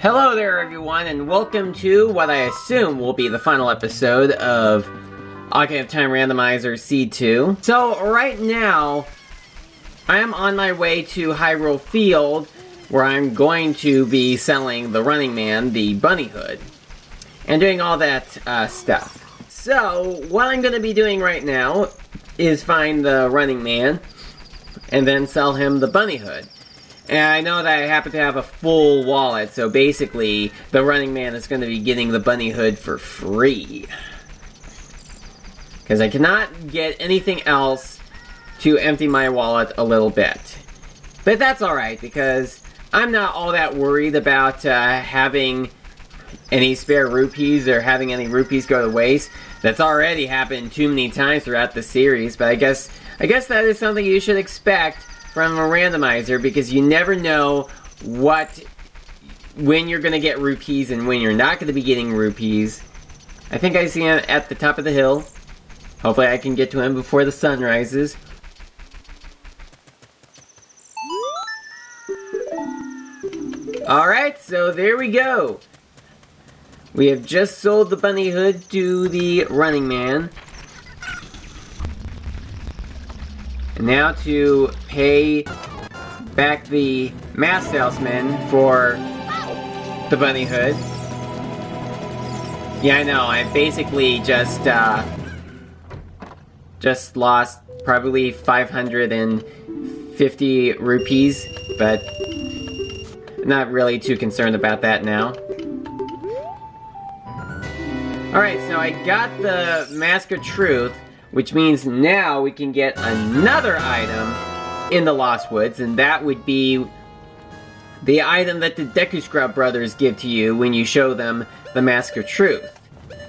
Hello there everyone, and welcome to what I assume will be the final episode of Ocarina of Time Randomizer Seed 2. So right now, I am on my way to Hyrule Field, where I'm going to be selling the Running Man, the Bunny Hood, and doing all that stuff. So, what I'm going to be doing right now is find the Running Man, and then sell him the Bunny Hood. And I know that I happen to have a full wallet, so basically, the Running Man is going to be getting the Bunny Hood for free. Because I cannot get anything else to empty my wallet a little bit. But that's alright, because I'm not all that worried about having any spare rupees or having any rupees go to waste. That's already happened too many times throughout the series, but I guess that is something you should expect from a randomizer, because you never know when you're going to get rupees and when you're not going to be getting rupees. I think I see him at the top of the hill. Hopefully I can get to him before the sun rises. Alright, so there we go. We have just sold the Bunny Hood to the Running Man. And now to pay back the mask salesman for the Bunny Hood. Yeah, I know, I basically just lost probably 550 rupees, but I'm not really too concerned about that now. Alright, so I got the Mask of Truth, which means now we can get another item in the Lost Woods, and that would be the item that the Deku Scrub brothers give to you when you show them the Mask of Truth.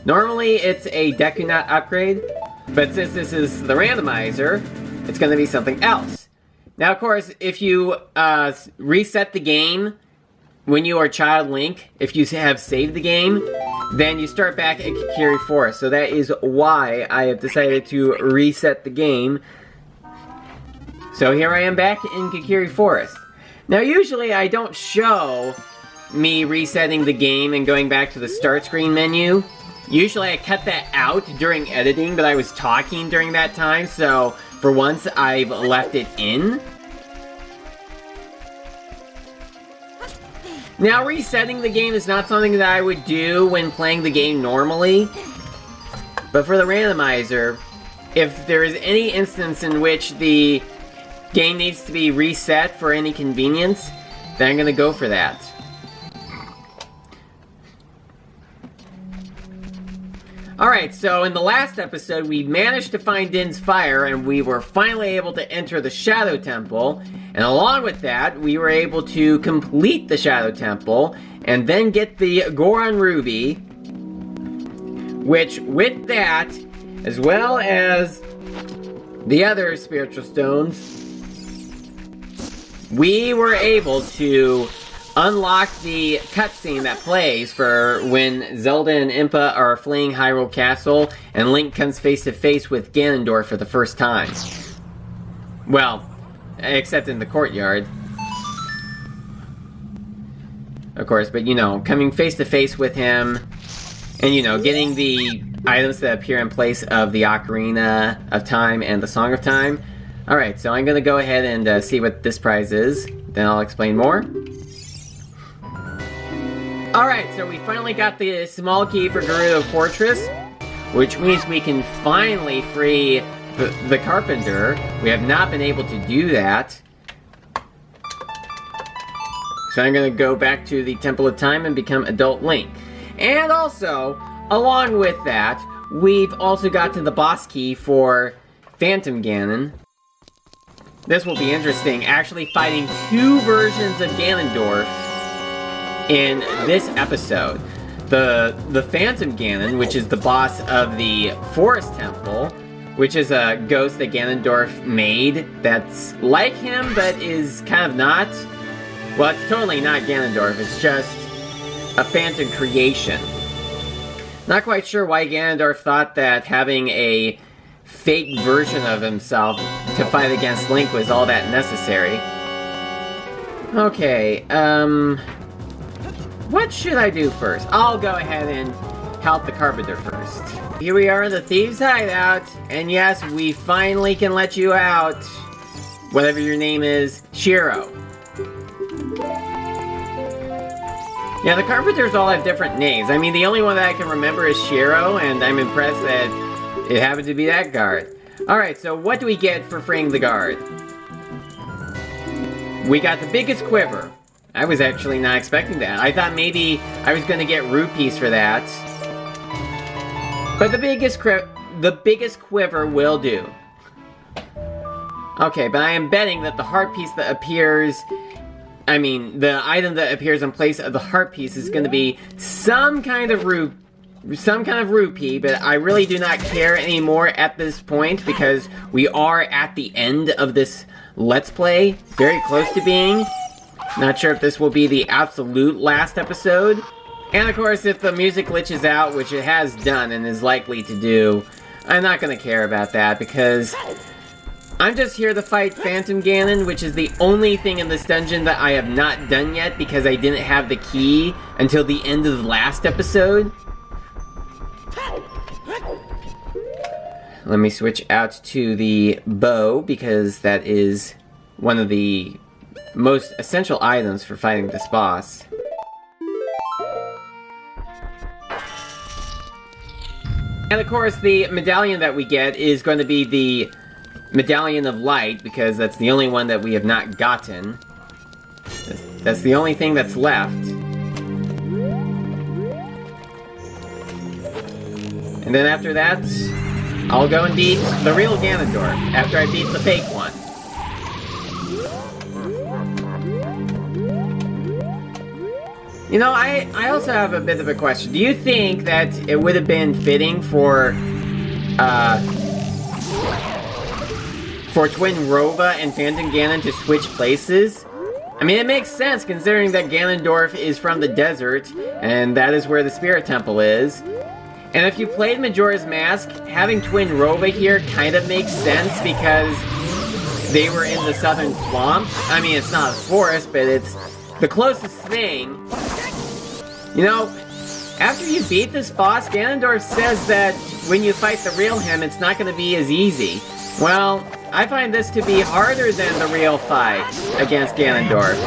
Normally it's a Deku Nut upgrade, but since this is the randomizer, it's going to be something else. Now, of course, if you reset the game when you are Child Link, if you have saved the game, then you start back at Kokiri Forest. So that is why I have decided to reset the game. So here I am back in Kokiri Forest. Now usually I don't show me resetting the game and going back to the start screen menu. Usually I cut that out during editing, but I was talking during that time, so for once I've left it in. Now, resetting the game is not something that I would do when playing the game normally. But for the randomizer, if there is any instance in which the game needs to be reset for any convenience, then I'm going to go for that. Alright, so in the last episode, we managed to find Din's Fire, and we were finally able to enter the Shadow Temple. And along with that, we were able to complete the Shadow Temple, and then get the Goron Ruby, which, with that, as well as the other spiritual stones, we were able to unlock the cutscene that plays for when Zelda and Impa are fleeing Hyrule Castle, and Link comes face to face with Ganondorf for the first time. Well, except in the courtyard. Of course, but you know, coming face to face with him, and you know, getting the items that appear in place of the Ocarina of Time and the Song of Time. Alright, so I'm gonna go ahead and see what this prize is, then I'll explain more. Alright, so we finally got the small key for Gerudo Fortress, which means we can finally free the Carpenter. We have not been able to do that. So I'm going to go back to the Temple of Time and become Adult Link. And also, along with that, we've also gotten the boss key for Phantom Ganon. This will be interesting, actually fighting two versions of Ganondorf in this episode. The Phantom Ganon, which is the boss of the Forest Temple, which is a ghost that Ganondorf made that's like him, but is kind of not. Well, it's totally not Ganondorf, it's just a phantom creation. Not quite sure why Ganondorf thought that having a fake version of himself to fight against Link was all that necessary. Okay, what should I do first? I'll go ahead and help the carpenter first. Here we are in the Thieves Hideout, and yes, we finally can let you out. Whatever your name is, Shiro. Yeah, the carpenters all have different names. I mean, the only one that I can remember is Shiro, and I'm impressed that it happened to be that guard. Alright, so what do we get for freeing the guard? We got the biggest quiver. I was actually not expecting that. I thought maybe I was going to get rupees for that. But the biggest quiver will do. Okay, but I am betting that the heart piece that appears... I mean, the item that appears in place of the heart piece is going to be some kind of rupee, but I really do not care anymore at this point because we are at the end of this Let's Play, very close to being. Not sure if this will be the absolute last episode. And of course, if the music glitches out, which it has done and is likely to do, I'm not going to care about that because I'm just here to fight Phantom Ganon, which is the only thing in this dungeon that I have not done yet because I didn't have the key until the end of the last episode. Let me switch out to the bow because that is one of the most essential items for fighting this boss. And of course, the medallion that we get is going to be the Medallion of Light, because that's the only one that we have not gotten. That's the only thing that's left. And then after that, I'll go and beat the real Ganondorf, after I beat the fake one. You know, I also have a bit of a question. Do you think that it would have been fitting for Twin Rova and Phantom Ganon to switch places? I mean, it makes sense considering that Ganondorf is from the desert, and that is where the Spirit Temple is. And if you played Majora's Mask, having Twin Rova here kind of makes sense because they were in the southern swamp. I mean, it's not a forest, but it's the closest thing. You know, after you beat this boss, Ganondorf says that when you fight the real him, it's not going to be as easy. Well, I find this to be harder than the real fight against Ganondorf.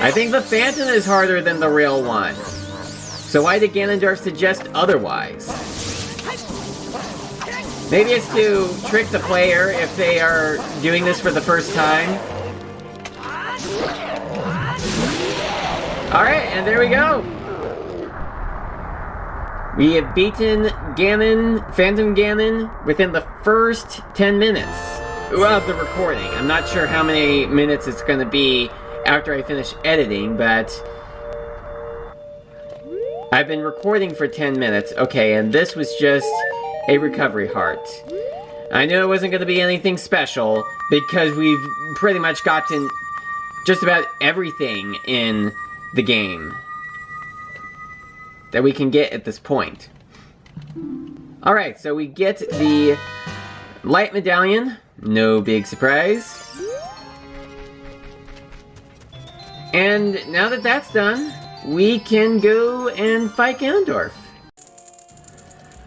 I think the Phantom is harder than the real one. So why did Ganondorf suggest otherwise? Maybe it's to trick the player if they are doing this for the first time. Alright, and there we go. We have beaten Ganon, Phantom Ganon, within the first 10 minutes of the recording. I'm not sure how many minutes it's going to be after I finish editing, but I've been recording for 10 minutes. Okay, and this was just a recovery heart. I knew it wasn't going to be anything special because we've pretty much gotten just about everything in the game that we can get at this point. Alright, so we get the light medallion. No big surprise. And now that that's done, we can go and fight Ganondorf.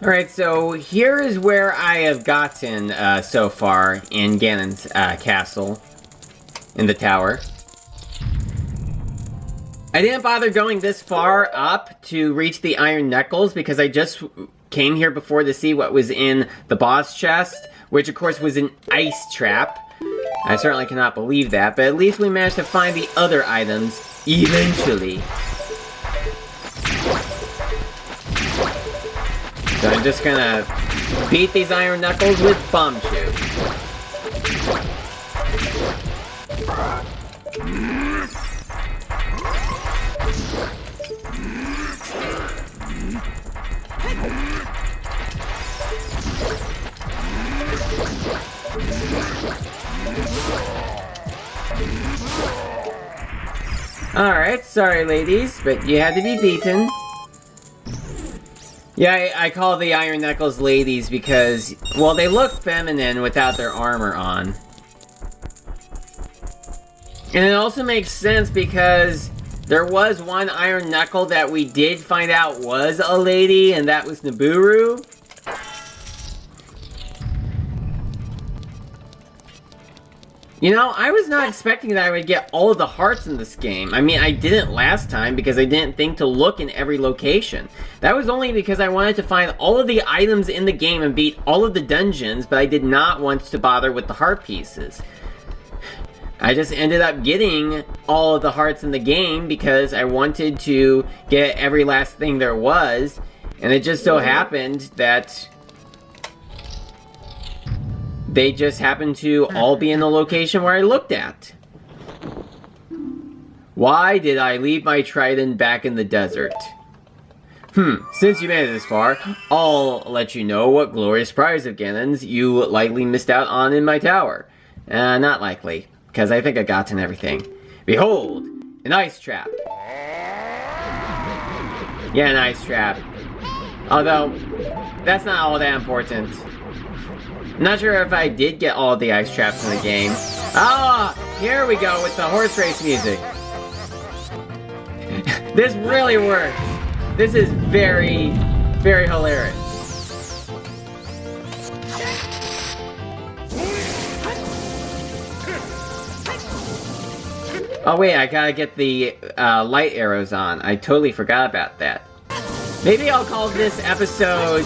Alright, so here is where I have gotten so far in Ganon's castle, in the tower. I didn't bother going this far up to reach the Iron Knuckles because I just came here before to see what was in the boss chest, which of course was an ice trap. I certainly cannot believe that, but at least we managed to find the other items eventually. So I'm just gonna beat these Iron Knuckles with Bombchu. Alright, sorry ladies, but you had to be beaten. Yeah, I call the Iron Knuckles ladies because, well, they look feminine without their armor on. And it also makes sense because There was one Iron Knuckle that we did find out was a lady, and that was Nabooru. You know, I was not expecting that I would get all of the hearts in this game. I mean, I didn't last time because I didn't think to look in every location. That was only because I wanted to find all of the items in the game and beat all of the dungeons, but I did not want to bother with the heart pieces. I just ended up getting all of the hearts in the game because I wanted to get every last thing there was, and it just so happened that they just happened to all be in the location where I looked at. Why did I leave my trident back in the desert? Since you made it this far, I'll let you know what glorious prize of Ganon's you likely missed out on in my tower. Not likely, because I think I've gotten everything. Behold, an ice trap. Yeah, an ice trap. Although, that's not all that important. I'm not sure if I did get all the ice traps in the game. Ah, here we go with the horse race music. This really works. This is very, very hilarious. Oh wait, I gotta get the light arrows on. I totally forgot about that. Maybe I'll call this episode...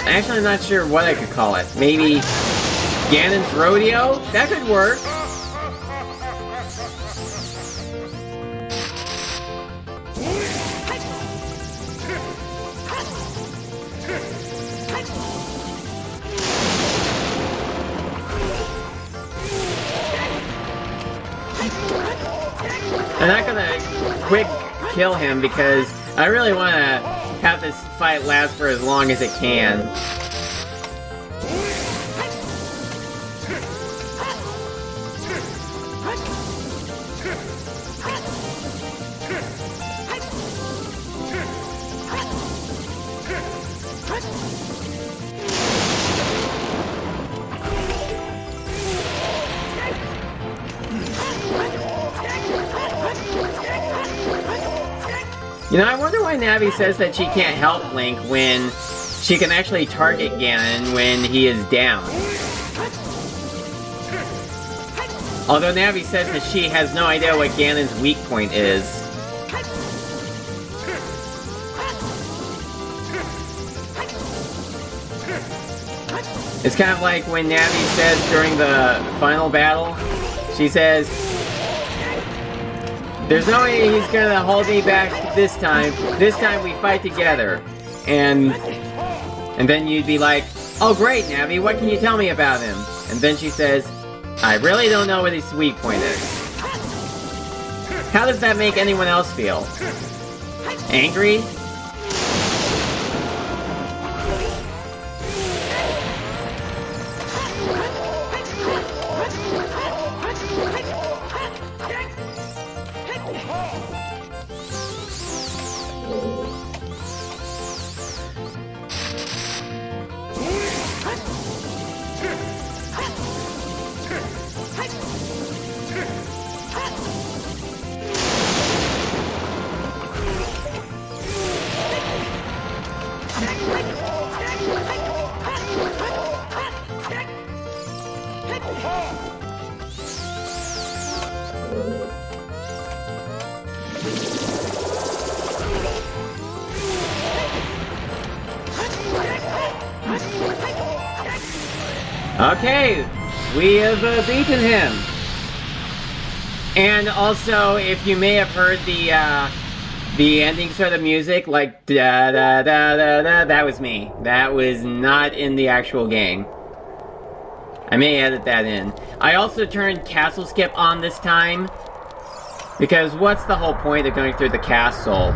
Actually, I'm not sure what I could call it. Maybe Ganon's Rodeo? That could work. I'm not gonna quick kill him because I really want to have this fight last for as long as it can. You know, I wonder why Navi says that she can't help Link when she can actually target Ganon when he is down. Although Navi says that she has no idea what Ganon's weak point is. It's kind of like when Navi says during the final battle, she says, "There's no way he's gonna hold me back this time. This time we fight together." And then you'd be like, "Oh great, Navi, what can you tell me about him?" And then she says, "I really don't know what his weak point is." How does that make anyone else feel? Angry? Okay, we have beaten him. And also, if you may have heard the ending sort of music, like da da da da da, that was me. That was not in the actual game. I may edit that in. I also turned Castle Skip on this time, because what's the whole point of going through the castle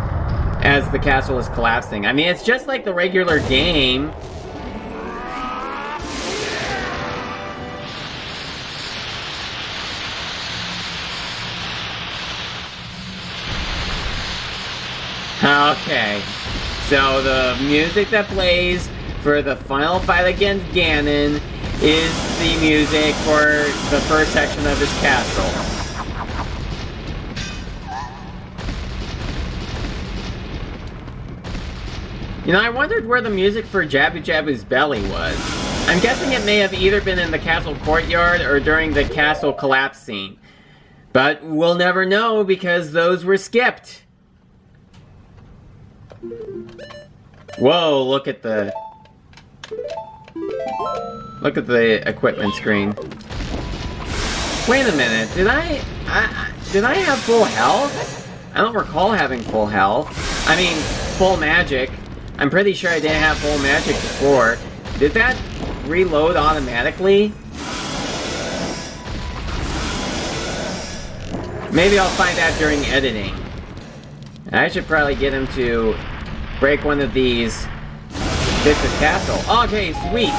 as the castle is collapsing? I mean, it's just like the regular game. Okay, so the music that plays for the final fight against Ganon is the music for the first section of his castle. You know, I wondered where the music for Jabu Jabu's belly was. I'm guessing it may have either been in the castle courtyard or during the castle collapse scene. But we'll never know because those were skipped. Whoa, look at the equipment screen. Wait a minute, did I have full health? I don't recall having full health. I mean, full magic. I'm pretty sure I didn't have full magic before. Did that reload automatically? Maybe I'll find out during editing. I should probably get him to break one of these. Fix the castle. Okay, sweet.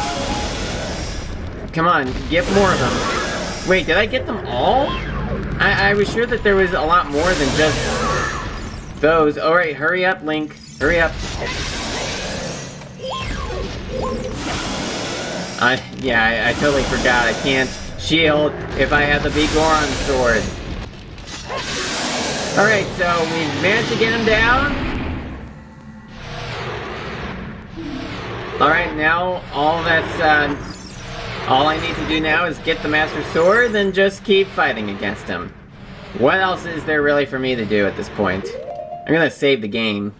Come on, get more of them. Wait, did I get them all? I was sure that there was a lot more than just those. Alright, hurry up, Link. Hurry up. I totally forgot. I can't shield if I have the big Goron sword. Alright, so we managed to get him down. Alright, now all I need to do now is get the Master Sword and just keep fighting against him. What else is there really for me to do at this point? I'm gonna save the game.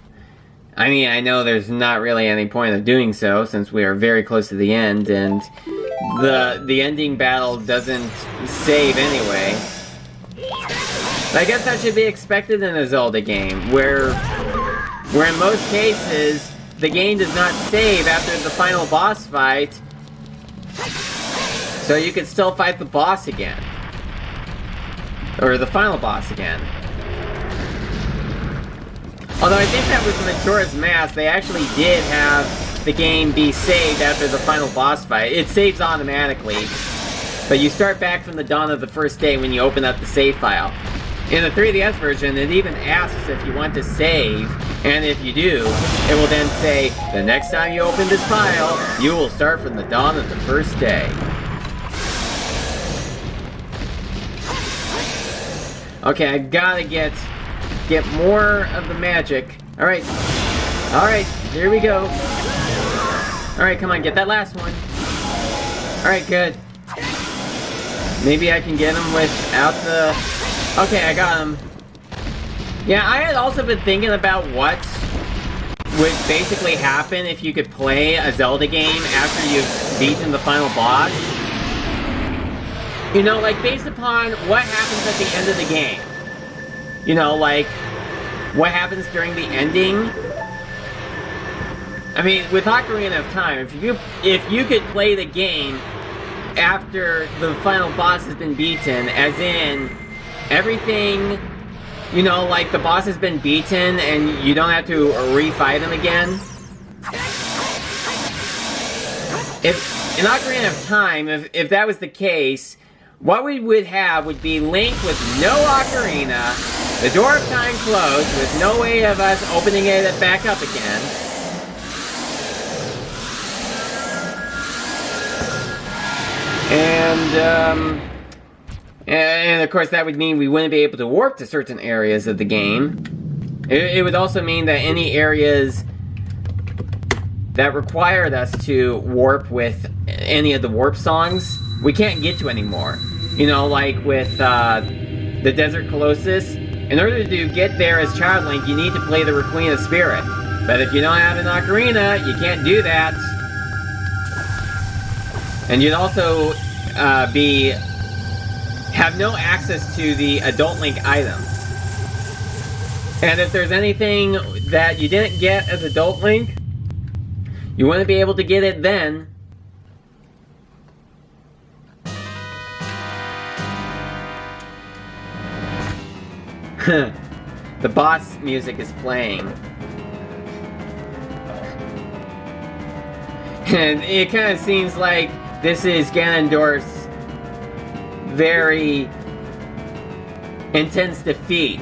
I mean, I know there's not really any point of doing so since we are very close to the end and the ending battle doesn't save anyway. But I guess that should be expected in a Zelda game, where in most cases, the game does not save after the final boss fight, so you can still fight the boss again. Or the final boss again. Although I think that with Majora's Mask, they actually did have the game be saved after the final boss fight. It saves automatically, but you start back from the dawn of the first day when you open up the save file. In the 3DS version, it even asks if you want to save, and if you do, it will then say, the next time you open this file, you will start from the dawn of the first day. Okay, I gotta get more of the magic. Alright, here we go. Alright, come on, get that last one. Alright, good. Maybe I can get him without the... Okay, I got him. Yeah, I had also been thinking about what would basically happen if you could play a Zelda game after you've beaten the final boss. You know, like, based upon what happens at the end of the game. You know, like, what happens during the ending. I mean, with Ocarina of Time, if you could play the game after the final boss has been beaten, as in everything, you know, like the boss has been beaten and you don't have to refight him again. If in Ocarina of Time, if that was the case, what we would have would be Link with no Ocarina, the door of time closed with no way of us opening it back up again. And of course that would mean we wouldn't be able to warp to certain areas of the game. It would also mean that any areas that required us to warp with any of the warp songs, we can't get to anymore. You know, like with the Desert Colossus, in order to get there as Child Link, you need to play the Requiem of Spirit. But if you don't have an Ocarina, you can't do that. And you'd also have no access to the Adult Link items. And if there's anything that you didn't get as Adult Link, you wouldn't be able to get it then. The boss music is playing. And it kind of seems like this is Ganondorf's very intense defeat.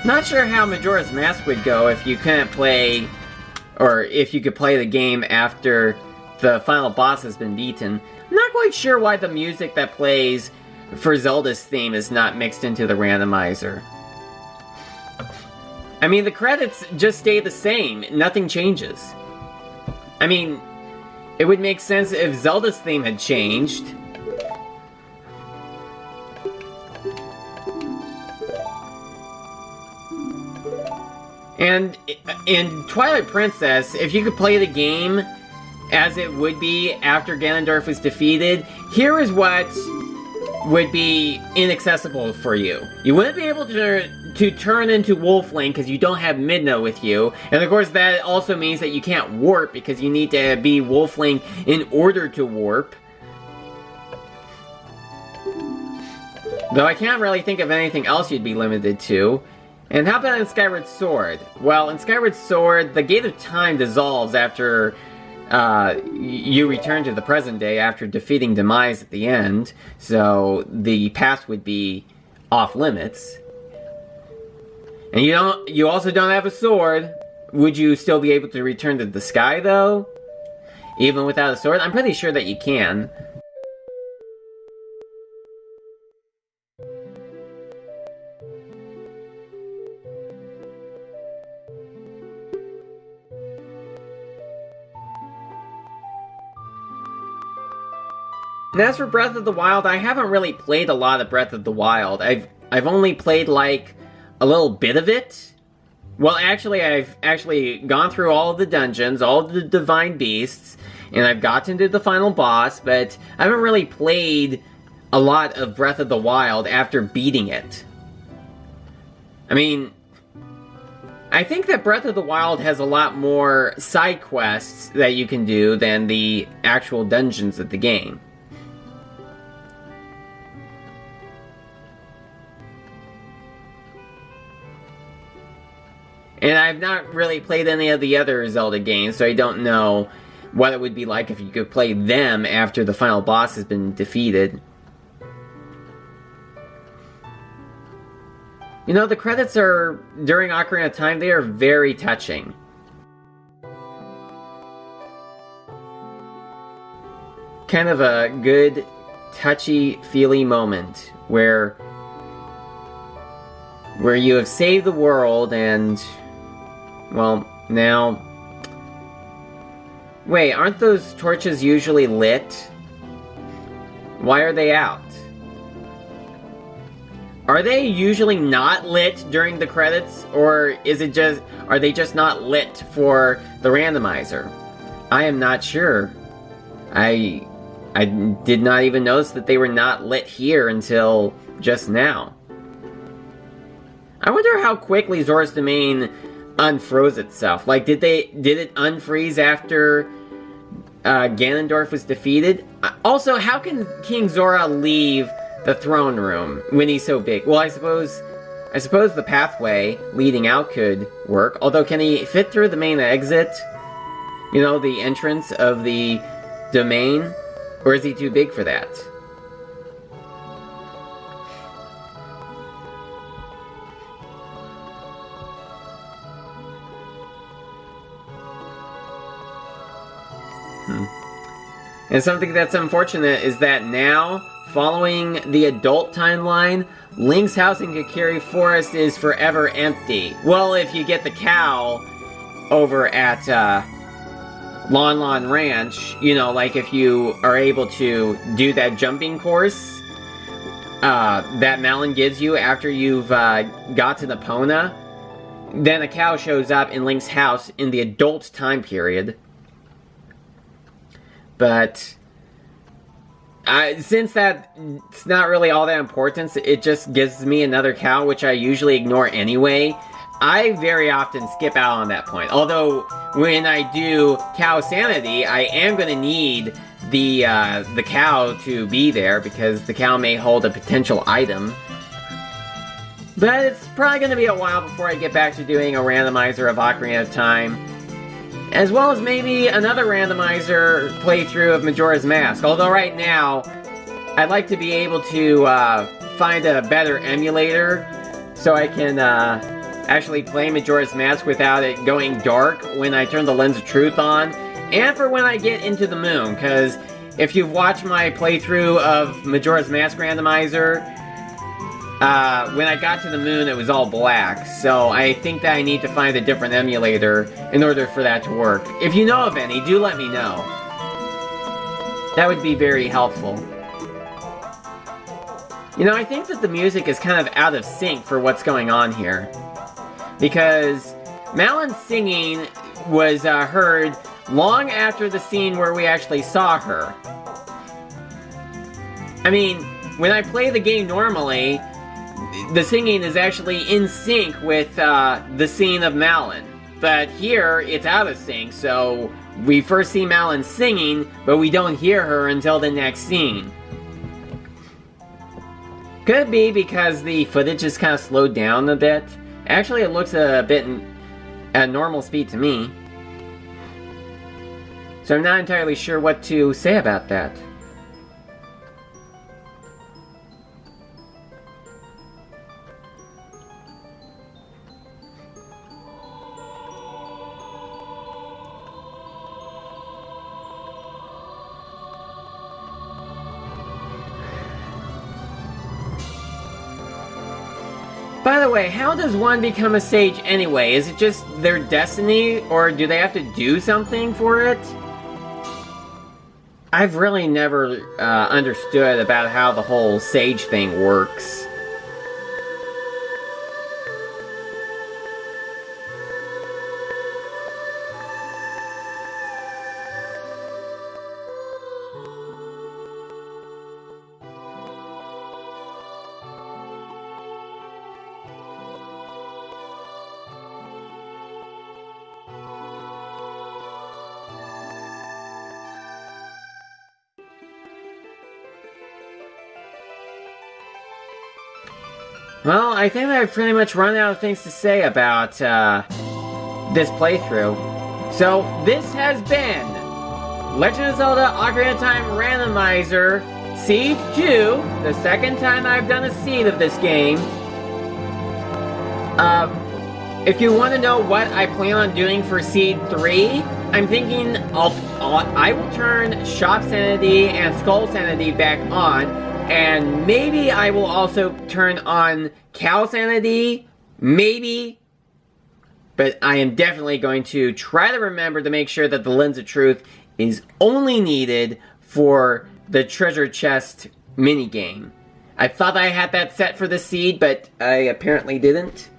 Not sure how Majora's Mask would go if you couldn't play, or if you could play the game after the final boss has been beaten. I'm not quite sure why the music that plays for Zelda's theme is not mixed into the randomizer. I mean, the credits just stay the same. Nothing changes. I mean, it would make sense if Zelda's theme had changed. And in Twilight Princess, if you could play the game as it would be after Ganondorf was defeated, here is what would be inaccessible for you. You wouldn't be able to turn into Wolf Link because you don't have Meadow with you. And of course that also means that you can't warp because you need to be Wolf Link in order to warp. Though I can't really think of anything else you'd be limited to. And how about in Skyward Sword? Well, in Skyward Sword, the Gate of Time dissolves after you return to the present day after defeating Demise at the end, so the past would be off limits. And you also don't have a sword. Would you still be able to return to the sky, though? Even without a sword? I'm pretty sure that you can. And as for Breath of the Wild, I haven't really played a lot of Breath of the Wild. I've only played, like, a little bit of it. Well, actually, I've actually gone through all of the dungeons, all of the Divine Beasts, and I've gotten to the final boss, but I haven't really played a lot of Breath of the Wild after beating it. I mean, I think that Breath of the Wild has a lot more side quests that you can do than the actual dungeons of the game. And I've not really played any of the other Zelda games, so I don't know what it would be like if you could play them after the final boss has been defeated. You know, the credits are, during Ocarina of Time, they are very touching. Kind of a good, touchy-feely moment where you have saved the world and, well, now... Wait, aren't those torches usually lit? Why are they out? Are they usually not lit during the credits, or are they just not lit for the randomizer? I am not sure. I did not even notice that they were not lit here until just now. I wonder how quickly Zora's Domain unfroze itself. Like, did it unfreeze after Ganondorf was defeated? Also, how can King Zora leave the throne room when he's so big? Well, I suppose the pathway leading out could work. Although, can he fit through the main exit? You know, the entrance of the domain? Or is he too big for that? And something that's unfortunate is that now, following the adult timeline, Link's house in Kokiri Forest is forever empty. Well, if you get the cow over at Lon Lon Ranch, you know, like if you are able to do that jumping course that Malon gives you after you've got to Epona, then a cow shows up in Link's house in the adult time period. But since that's not really all that important, it just gives me another cow, which I usually ignore anyway. I very often skip out on that point. Although, when I do Cow Sanity, I am going to need the cow to be there, because the cow may hold a potential item. But it's probably going to be a while before I get back to doing a randomizer of Ocarina of Time. As well as maybe another randomizer playthrough of Majora's Mask. Although right now, I'd like to be able to find a better emulator so I can actually play Majora's Mask without it going dark when I turn the Lens of Truth on, and for when I get into the moon, because if you've watched my playthrough of Majora's Mask Randomizer, when I got to the moon it was all black, so I think that I need to find a different emulator in order for that to work. If you know of any, do let me know. That would be very helpful. You know, I think that the music is kind of out of sync for what's going on here. Because Malon's singing was heard long after the scene where we actually saw her. I mean, when I play the game normally, the singing is actually in sync with the scene of Malon. But here, it's out of sync, so we first see Malon singing, but we don't hear her until the next scene. Could be because the footage is kind of slowed down a bit. Actually, it looks a bit at normal speed to me. So I'm not entirely sure what to say about that. By the way, how does one become a sage anyway? Is it just their destiny, or do they have to do something for it? I've really never understood about how the whole sage thing works. Well, I think I've pretty much run out of things to say about this playthrough. So, this has been Legend of Zelda Ocarina of Time Randomizer Seed 2, the second time I've done a seed of this game. If you want to know what I plan on doing for Seed 3, I'm thinking I will turn Shop Sanity and Skull Sanity back on. And maybe I will also turn on Cow Sanity, maybe. But I am definitely going to try to remember to make sure that the Lens of Truth is only needed for the treasure chest minigame. I thought I had that set for the seed, but I apparently didn't.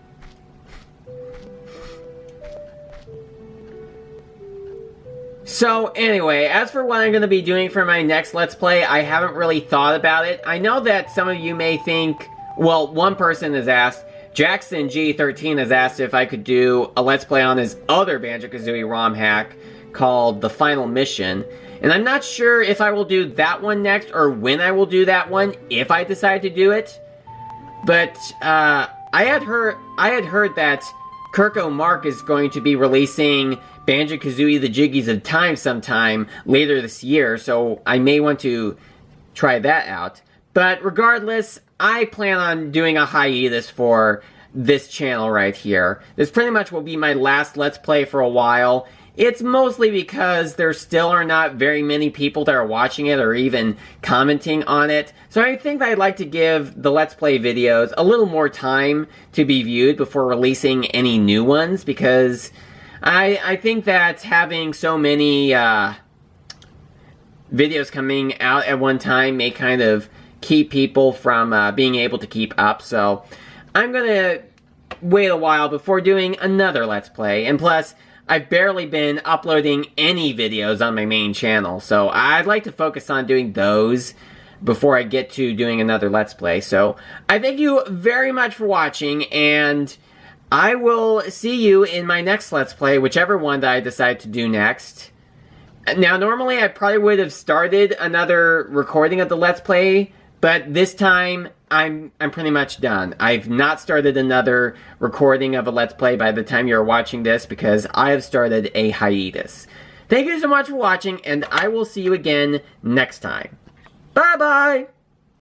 So anyway, as for what I'm going to be doing for my next Let's Play, I haven't really thought about it. I know that some of you may think, well, one person has asked, Jackson G13 has asked if I could do a Let's Play on his other Banjo-Kazooie ROM hack called The Final Mission. And I'm not sure if I will do that one next or when I will do that one, if I decide to do it. But I had heard that Kirko Mark is going to be releasing Banjo-Kazooie The Jiggies of Time sometime later this year, so I may want to try that out. But regardless, I plan on doing a hiatus for this channel right here. This pretty much will be my last Let's Play for a while. It's mostly because there still are not very many people that are watching it or even commenting on it. So I think that I'd like to give the Let's Play videos a little more time to be viewed before releasing any new ones, because I think that having so many videos coming out at one time may kind of keep people from being able to keep up. So I'm going to wait a while before doing another Let's Play. And plus, I've barely been uploading any videos on my main channel, so I'd like to focus on doing those before I get to doing another Let's Play. So I thank you very much for watching, and I will see you in my next Let's Play, whichever one that I decide to do next. Now, normally I probably would have started another recording of the Let's Play, but this time I'm pretty much done. I've not started another recording of a Let's Play by the time you're watching this, because I have started a hiatus. Thank you so much for watching, and I will see you again next time. Bye-bye!